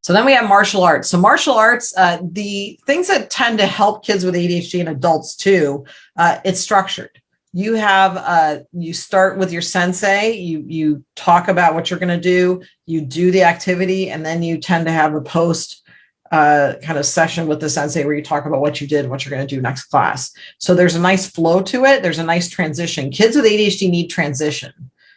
So then we have martial arts. So martial arts, the things that tend to help kids with ADHD and adults too, it's structured. You have, you start with your sensei, you talk about what you're going to you do the activity, and then you tend to have a post kind of session with the sensei where you talk about what you did, what you're going to do next class. So there's a nice flow to it. There's a nice transition. Kids with ADHD need transition.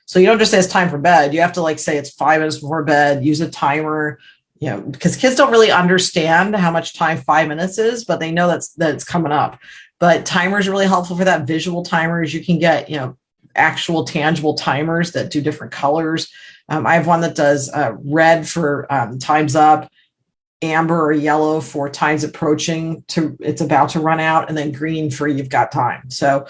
So you don't just say it's time for bed. You have to like say it's 5 minutes before bed, use a timer, you know, because kids don't really understand how much time 5 minutes is, but they know that it's coming up. But timers are really helpful for that. Visual timers, you can get, you know, actual tangible timers that do different colors. I have one that does red for time's up, amber or yellow for time's approaching to it's about to run out, and then green for you've got time. So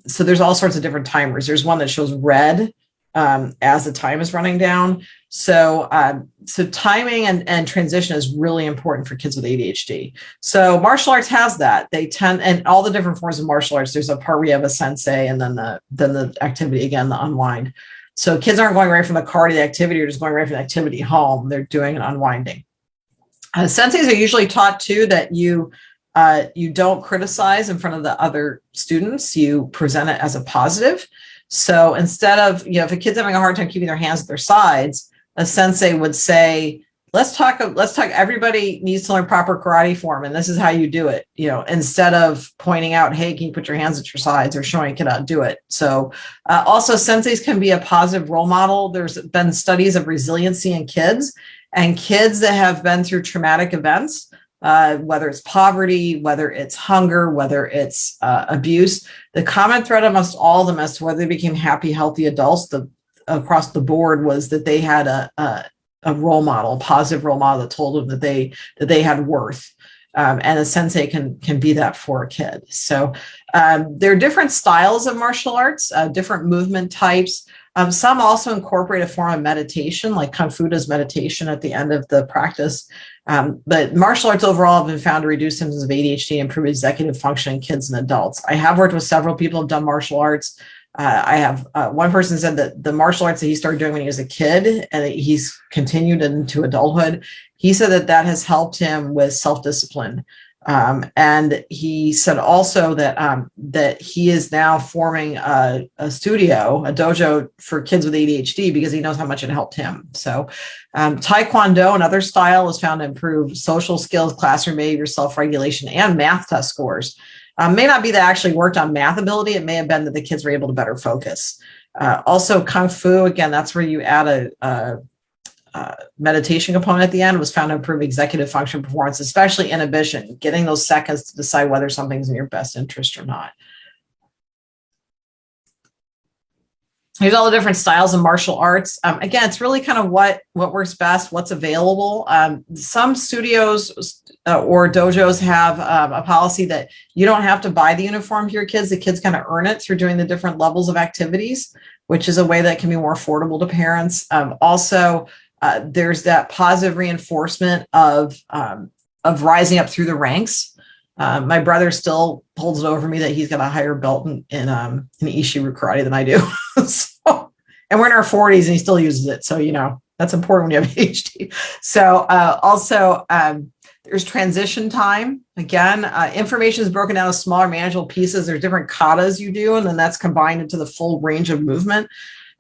so there's all sorts of different timers. There's one that shows red as the time is running down. So so timing and transition is really important for kids with ADHD. So martial arts has that. They tend, and all the different forms of martial arts, there's a part where you have a sensei and then the activity again, the unwind. So kids aren't going right from the car to the activity or just going right from the activity home. They're doing an unwinding. Senseis are usually taught too that you don't criticize in front of the other students. You present it as a positive. So instead of, you know, if a kid's having a hard time keeping their hands at their sides, a sensei would say, let's talk, everybody needs to learn proper karate form, and this is how you do it, you know, instead of pointing out, hey, can you put your hands at your sides, or showing you cannot do it. So also senseis can be a positive role model. There's been studies of resiliency in kids, and kids that have been through traumatic events, whether it's poverty, whether it's hunger, whether it's abuse, the common thread amongst all of them as to whether they became happy, healthy adults across the board was that they had a role model, a positive role model that told them that they had worth. And a sensei can be that for a kid. So there are different styles of martial arts, different movement types. Some also incorporate a form of meditation, like Kung Fu does meditation at the end of the practice. But martial arts overall have been found to reduce symptoms of ADHD and improve executive function in kids and adults. I have worked with several people who have done martial arts. I have one person said that the martial arts that he started doing when he was a kid and he's continued into adulthood, he said that has helped him with self-discipline. And he said also that he is now forming a studio, a dojo for kids with ADHD because he knows how much it helped him. So Taekwondo, another style, is found to improve social skills, classroom behavior, self-regulation, and math test scores. May not be that actually worked on math ability. It may have been that the kids were able to better focus. Also Kung Fu, again, that's where you add a meditation component at the end, was found to improve executive function performance, especially inhibition, getting those seconds to decide whether something's in your best interest or not. Here's all the different styles of martial arts. Again, it's really kind of what works best, what's available. Some studios or dojos have a policy that you don't have to buy the uniform to your kids. The kids kind of earn it through doing the different levels of activities, which is a way that can be more affordable to parents. Also, there's that positive reinforcement of rising up through the ranks. My brother still holds it over me that he's got a higher belt in Ishiru karate than I do. So, and we're in our 40s and he still uses it. So, you know, that's important when you have ADHD. So also there's transition time. Again, information is broken down into smaller manageable pieces. There's different katas you do, and then that's combined into the full range of movement.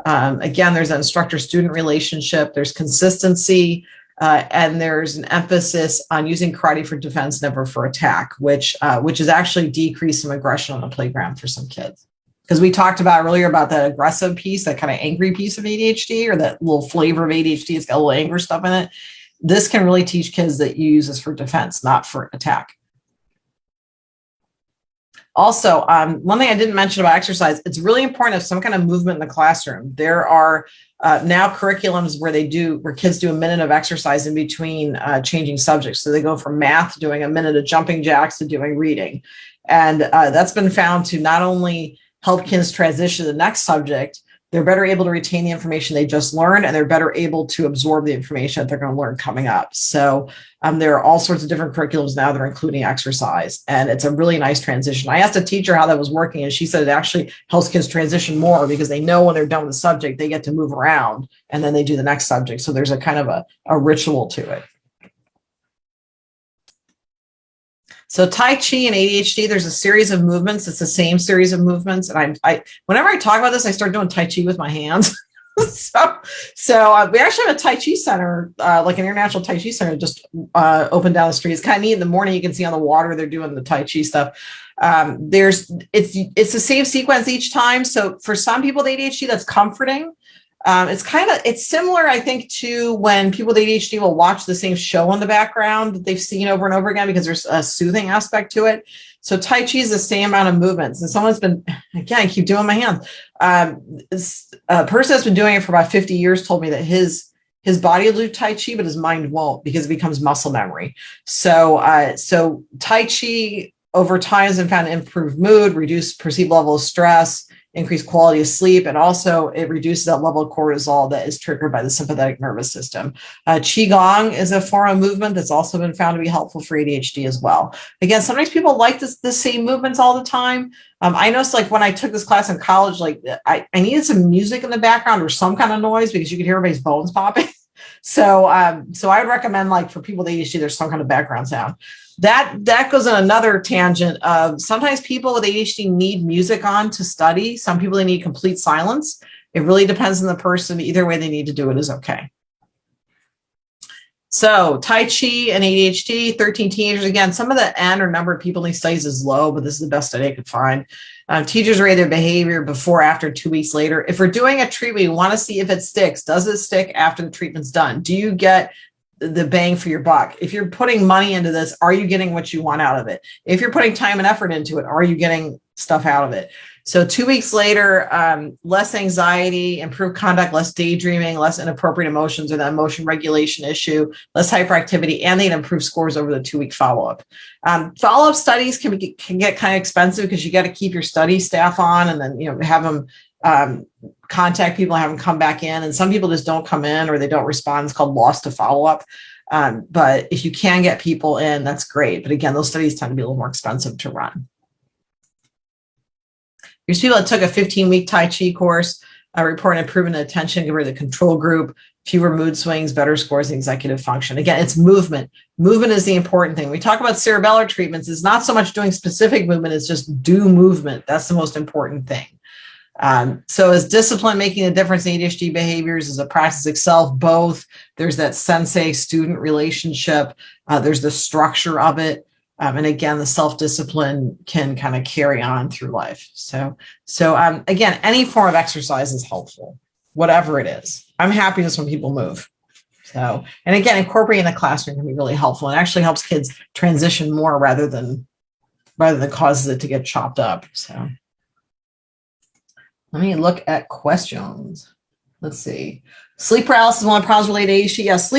Again, there's an instructor-student relationship. There's consistency. And there's an emphasis on using karate for defense, never for attack, which is actually decreased some aggression on the playground for some kids. Because we talked about earlier about that aggressive piece, that kind of angry piece of ADHD, or that little flavor of ADHD, it's got a little anger stuff in it. This can really teach kids that you use this for defense, not for attack. Also, one thing I didn't mention about exercise, it's really important to have some kind of movement in the classroom. There are now curriculums where kids do a minute of exercise in between changing subjects. So they go from math, doing a minute of jumping jacks, to doing reading. And that's been found to not only help kids transition to the next subject, they're better able to retain the information they just learned, and they're better able to absorb the information that they're going to learn coming up. So there are all sorts of different curriculums now that are including exercise, and it's a really nice transition. I asked a teacher how that was working, and she said it actually helps kids transition more because they know when they're done with the subject, they get to move around, and then they do the next subject. So there's a kind of a ritual to it. So Tai Chi and ADHD, there's a series of movements. It's the same series of movements. And whenever I talk about this, I start doing Tai Chi with my hands. so we actually have a Tai Chi center, like an international Tai Chi center just opened down the street. It's kind of neat. In the morning, you can see on the water, they're doing the Tai Chi stuff. It's the same sequence each time. So for some people with ADHD, that's comforting. It's similar, I think, to when people with ADHD will watch the same show in the background that they've seen over and over again because there's a soothing aspect to it. So Tai Chi is the same amount of movements. And someone's been, again, I keep doing my hands. A person that's been doing it for about 50 years told me that his body will do Tai Chi, but his mind won't because it becomes muscle memory. So Tai Chi over time has been found to improve mood, reduce perceived level of stress, increase quality of sleep, and also it reduces that level of cortisol that is triggered by the sympathetic nervous system. Qigong is a form of movement that's also been found to be helpful for ADHD as well. Again, sometimes people like the same movements all the time. I noticed, like, when I took this class in college, like I needed some music in the background or some kind of noise because you could hear everybody's bones popping. So I would recommend, like, for people with ADHD, there's some kind of background sound. That goes on another tangent of sometimes people with ADHD need music on to study. Some people, they need complete silence. It really depends on the person. Either way they need to do it is okay. So Tai Chi and ADHD, 13 teenagers. Again, some of the N or number of people in these studies is low, but this is the best study I could find. Teachers rate their behavior before, after, 2 weeks later. If we're doing a treatment, we want to see if it sticks. Does it stick after the treatment's done? Do you get the bang for your buck? If you're putting money into this, are you getting what you want out of it? If you're putting time and effort into it, are you getting stuff out of it? So 2 weeks later, less anxiety, improved conduct, less daydreaming, less inappropriate emotions or that emotion regulation issue, less hyperactivity, and they'd improve scores over the 2-week follow-up. Follow-up studies can get kind of expensive because you got to keep your study staff on and then have them contact people, have them come back in. And some people just don't come in or they don't respond. It's called loss to follow-up. But if you can get people in, that's great. But again, those studies tend to be a little more expensive to run. Here's people that took a 15-week Tai Chi course, report an improvement in attention compared to the control group, fewer mood swings, better scores in executive function. Again, it's movement. Movement is the important thing. We talk about cerebellar treatments. It's not so much doing specific movement, it's just do movement. That's the most important thing. So is discipline making a difference in ADHD behaviors? Is the practice itself? Both. There's that sensei-student relationship. There's the structure of it. And again, the self-discipline can kind of carry on through life. So again, any form of exercise is helpful, whatever it is. I'm happiest when people move. So, and again, incorporating the classroom can be really helpful. It actually helps kids transition more rather than causes it to get chopped up. So let me look at questions. Let's see. Sleep paralysis is one of the problems related to ADHD. Yeah, sleep